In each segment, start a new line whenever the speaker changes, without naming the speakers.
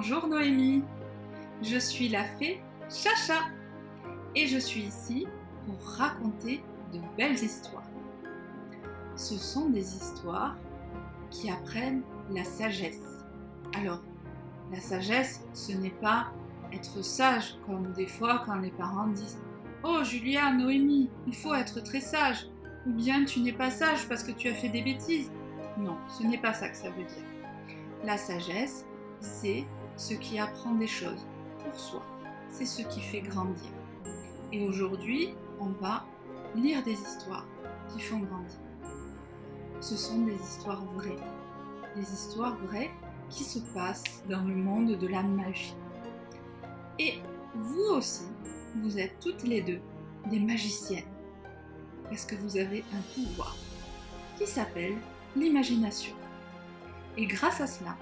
Bonjour Noémie, je suis la fée Chacha et je suis ici pour raconter de belles histoires. Ce sont des histoires qui apprennent la sagesse. Alors, la sagesse, ce n'est pas être sage comme des fois quand les parents disent « Oh Julia, Noémie, il faut être très sage » ou bien « Tu n'es pas sage parce que tu as fait des bêtises ». Non, ce n'est pas ça que ça veut dire. La sagesse, c'est ce qui apprend des choses pour soi. C'est ce qui fait grandir. Et aujourd'hui, on va lire des histoires qui font grandir. Ce sont des histoires vraies. Des histoires vraies qui se passent dans le monde de la magie. Et vous aussi, vous êtes toutes les deux des magiciennes. Parce que vous avez un pouvoir qui s'appelle l'imagination. Et grâce à cela,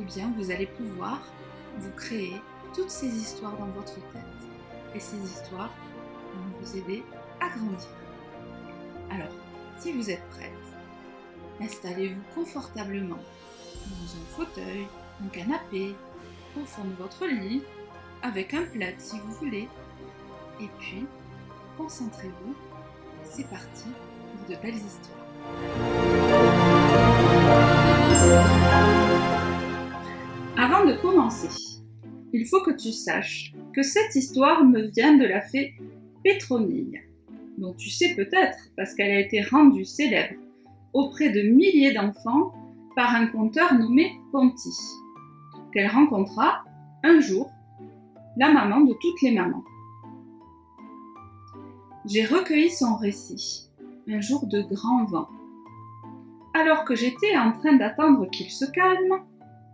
eh bien, vous allez pouvoir vous créer toutes ces histoires dans votre tête. Et ces histoires vont vous aider à grandir. Alors, si vous êtes prête, installez-vous confortablement dans un fauteuil, un canapé, au fond de votre lit, avec un plaid si vous voulez. Et puis, concentrez-vous. C'est parti pour de belles histoires. Avant de commencer, il faut que tu saches que cette histoire me vient de la fée Pétronille, dont tu sais peut-être parce qu'elle a été rendue célèbre auprès de milliers d'enfants par un conteur nommé Ponty, qu'elle rencontra un jour, la maman de toutes les mamans. J'ai recueilli son récit, un jour de grand vent. Alors que j'étais en train d'attendre qu'il se calme,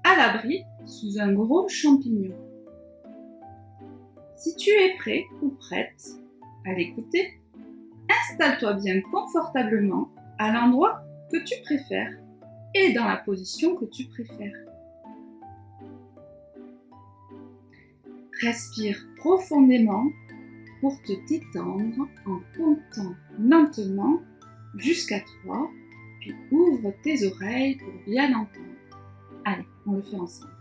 à l'abri sous un gros champignon. Si tu es prêt ou prête à l'écouter, installe-toi bien confortablement à l'endroit que tu préfères et dans la position que tu préfères. Respire profondément pour te détendre en comptant lentement jusqu'à 3, puis ouvre tes oreilles pour bien entendre. Allez, on le fait ensemble.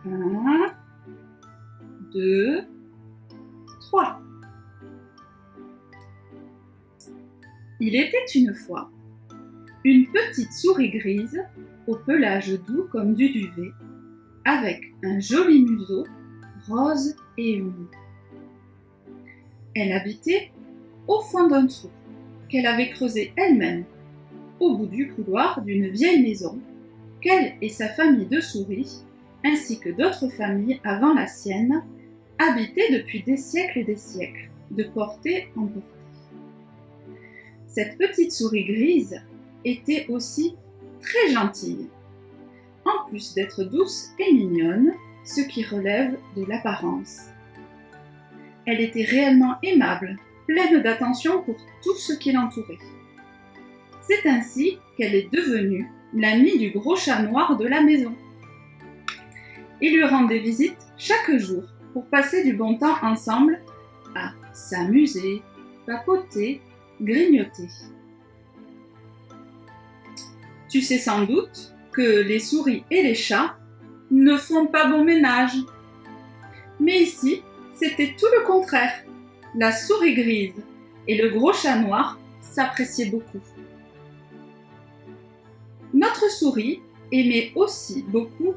1, 2, 3. Il était une fois une petite souris grise au pelage doux comme du duvet, avec un joli museau rose et uni. Elle habitait au fond d'un trou qu'elle avait creusé elle-même, au bout du couloir d'une vieille maison qu'elle et sa famille de souris, ainsi que d'autres familles avant la sienne, habitaient depuis des siècles et des siècles, de portée en portée. Cette petite souris grise était aussi très gentille, en plus d'être douce et mignonne, ce qui relève de l'apparence. Elle était réellement aimable, pleine d'attention pour tout ce qui l'entourait. C'est ainsi qu'elle est devenue l'amie du gros chat noir de la maison. Il lui rendait visite chaque jour pour passer du bon temps ensemble à s'amuser, papoter, grignoter. Tu sais sans doute que les souris et les chats ne font pas bon ménage. Mais ici, c'était tout le contraire. La souris grise et le gros chat noir s'appréciaient beaucoup. Notre souris aimait aussi beaucoup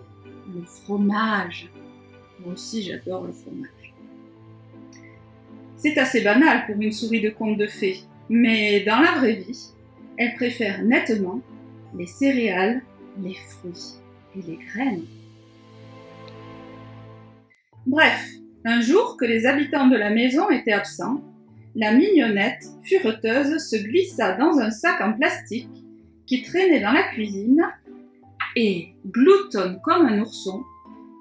le fromage. Moi aussi, j'adore le fromage. C'est assez banal pour une souris de conte de fées, mais dans la vraie vie, elle préfère nettement les céréales, les fruits et les graines. Bref, un jour que les habitants de la maison étaient absents, la mignonnette fureteuse se glissa dans un sac en plastique qui traînait dans la cuisine et, gloutonne comme un ourson,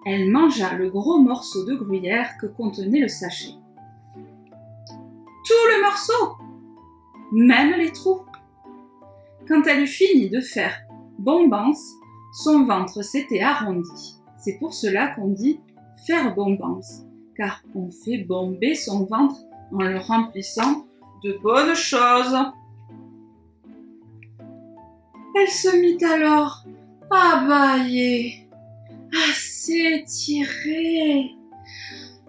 elle mangea le gros morceau de gruyère que contenait le sachet. Tout le morceau, même les trous. Quand elle eut fini de faire bombance, son ventre s'était arrondi. C'est pour cela qu'on dit faire bombance, car on fait bomber son ventre en le remplissant de bonnes choses. Elle se mit alors à bâiller, à s'étirer,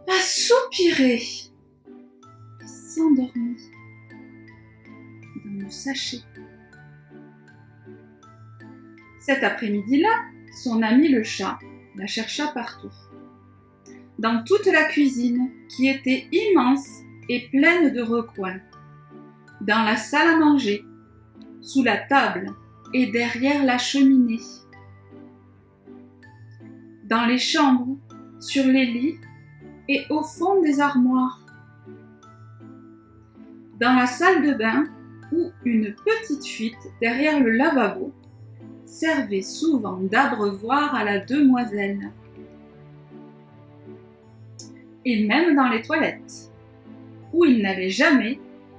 à soupirer, et s'endormit dans le sachet. Cet après-midi-là, son ami le chat la chercha partout. Dans toute la cuisine, qui était immense et pleine de recoins. Dans la salle à manger, sous la table et derrière la cheminée. Dans les chambres, sur les lits et au fond des armoires. Dans la salle de bain, où une petite fuite derrière le lavabo servait souvent d'abreuvoir à la demoiselle. Et même dans les toilettes, où il n'allait jamais,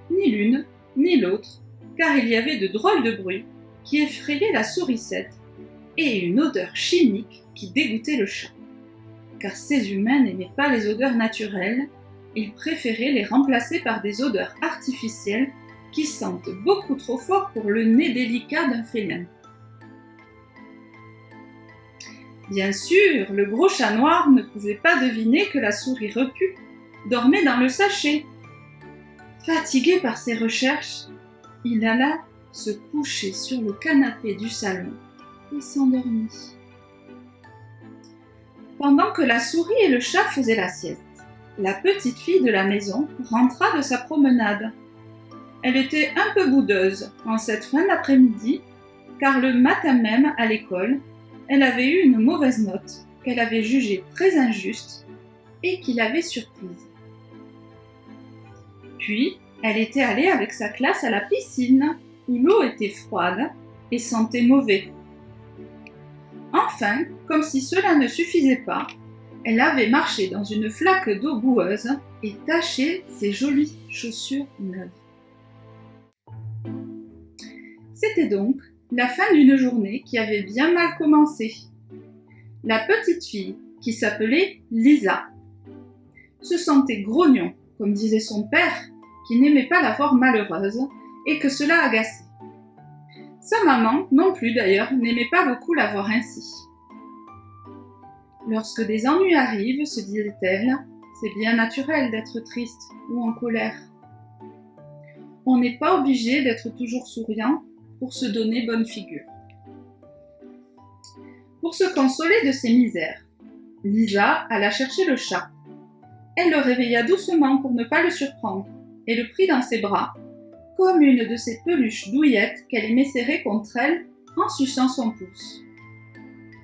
ni l'une ni l'autre, car il y avait de drôles de bruits qui effrayaient la sourisette et une odeur chimique qui dégoûtait le chat. Car ces humains n'aimaient pas les odeurs naturelles, ils préféraient les remplacer par des odeurs artificielles qui sentent beaucoup trop fort pour le nez délicat d'un félin. Bien sûr, le gros chat noir ne pouvait pas deviner que la souris repue dormait dans le sachet. Fatigué par ses recherches, il alla se coucher sur le canapé du salon et s'endormit. Pendant que la souris et le chat faisaient la sieste, la petite fille de la maison rentra de sa promenade. Elle était un peu boudeuse en cette fin d'après-midi, car le matin même à l'école, elle avait eu une mauvaise note qu'elle avait jugée très injuste et qui l'avait surprise. Puis, elle était allée avec sa classe à la piscine, où l'eau était froide et sentait mauvais. Enfin, comme si cela ne suffisait pas, elle avait marché dans une flaque d'eau boueuse et taché ses jolies chaussures neuves. C'était donc la fin d'une journée qui avait bien mal commencé. La petite fille, qui s'appelait Lisa, se sentait grognon, comme disait son père, qui n'aimait pas la voir malheureuse et que cela agaçait. Sa maman, non plus d'ailleurs, n'aimait pas beaucoup la voir ainsi. Lorsque des ennuis arrivent, se disait-elle, c'est bien naturel d'être triste ou en colère. On n'est pas obligé d'être toujours souriant pour se donner bonne figure. Pour se consoler de ses misères, Lisa alla chercher le chat. Elle le réveilla doucement pour ne pas le surprendre et le prit dans ses bras, comme une de ces peluches douillettes qu'elle aimait serrer contre elle en suçant son pouce.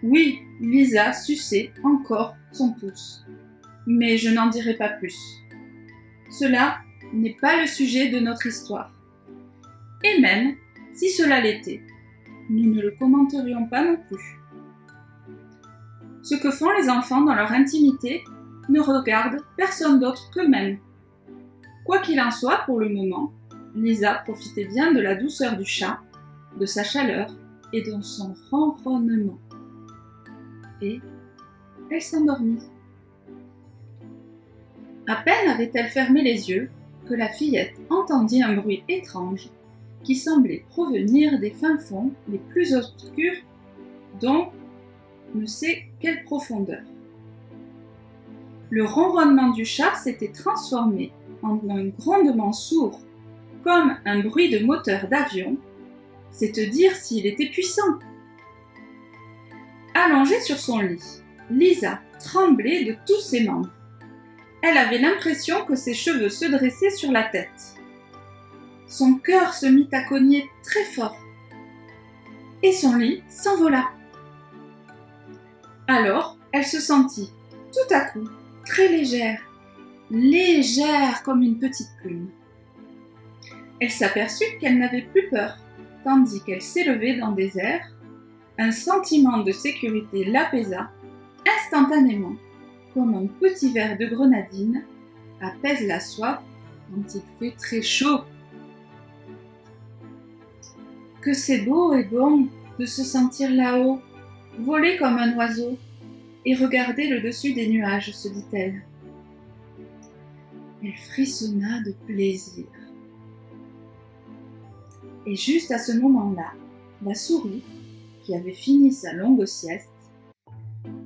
Oui, Lisa suçait encore son pouce, mais je n'en dirai pas plus. Cela n'est pas le sujet de notre histoire. Et même, si cela l'était, nous ne le commenterions pas non plus. Ce que font les enfants dans leur intimité ne regarde personne d'autre qu'eux-mêmes. Quoi qu'il en soit, pour le moment, Lisa profitait bien de la douceur du chat, de sa chaleur et de son ronronnement. Et elle s'endormit. À peine avait-elle fermé les yeux que la fillette entendit un bruit étrange qui semblait provenir des fins fonds les plus obscurs dont ne sait quelle profondeur. Le ronronnement du chat s'était transformé en un grondement sourd, comme un bruit de moteur d'avion, c'est te dire s'il était puissant. Allongée sur son lit, Lisa tremblait de tous ses membres. Elle avait l'impression que ses cheveux se dressaient sur la tête. Son cœur se mit à cogner très fort, et son lit s'envola. Alors, elle se sentit, tout à coup, très légère, légère comme une petite plume. Elle s'aperçut qu'elle n'avait plus peur, tandis qu'elle s'élevait dans des airs. Un sentiment de sécurité l'apaisa instantanément, comme un petit verre de grenadine apaise la soif quand il fait très chaud. Que c'est beau et bon de se sentir là-haut, voler comme un oiseau et regarder le dessus des nuages, se dit-elle. Elle frissonna de plaisir. Et juste à ce moment-là, la souris, qui avait fini sa longue sieste,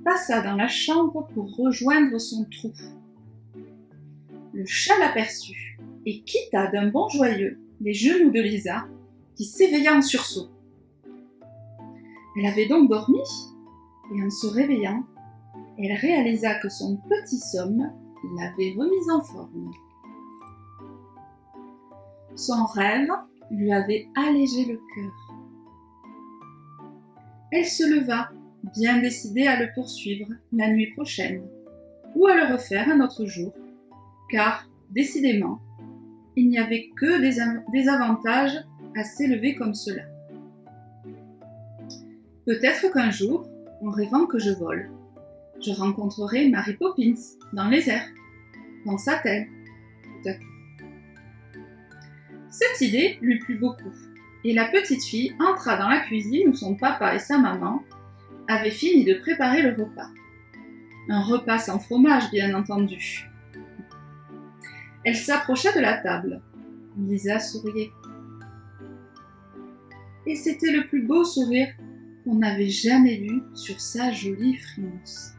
passa dans la chambre pour rejoindre son trou. Le chat l'aperçut et quitta d'un bond joyeux les genoux de Lisa, qui s'éveilla en sursaut. Elle avait donc dormi, et en se réveillant, elle réalisa que son petit somme l'avait remise en forme. Son rêve lui avait allégé le cœur. Elle se leva, bien décidée à le poursuivre la nuit prochaine, ou à le refaire un autre jour, car, décidément, il n'y avait que des avantages à s'élever comme cela. Peut-être qu'un jour, en rêvant que je vole, je rencontrerai Mary Poppins dans les airs, pensa-t-elle tout à coup. Cette idée lui plut beaucoup, et la petite fille entra dans la cuisine où son papa et sa maman avaient fini de préparer le repas. Un repas sans fromage, bien entendu. Elle s'approcha de la table. Lisa souriait. Et c'était le plus beau sourire qu'on avait jamais vu sur sa jolie frimousse.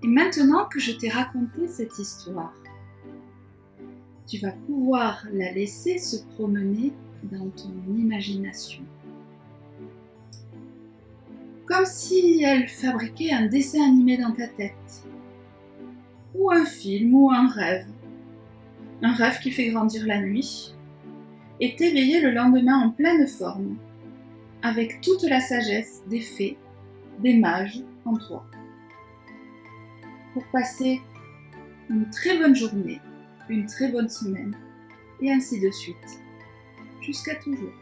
Et maintenant que je t'ai raconté cette histoire, tu vas pouvoir la laisser se promener dans ton imagination. Comme si elle fabriquait un dessin animé dans ta tête, ou un film, ou un rêve qui fait grandir la nuit, et t'éveiller le lendemain en pleine forme, avec toute la sagesse des fées, des mages en toi. Pour passer une très bonne journée, une très bonne semaine, et ainsi de suite, jusqu'à toujours.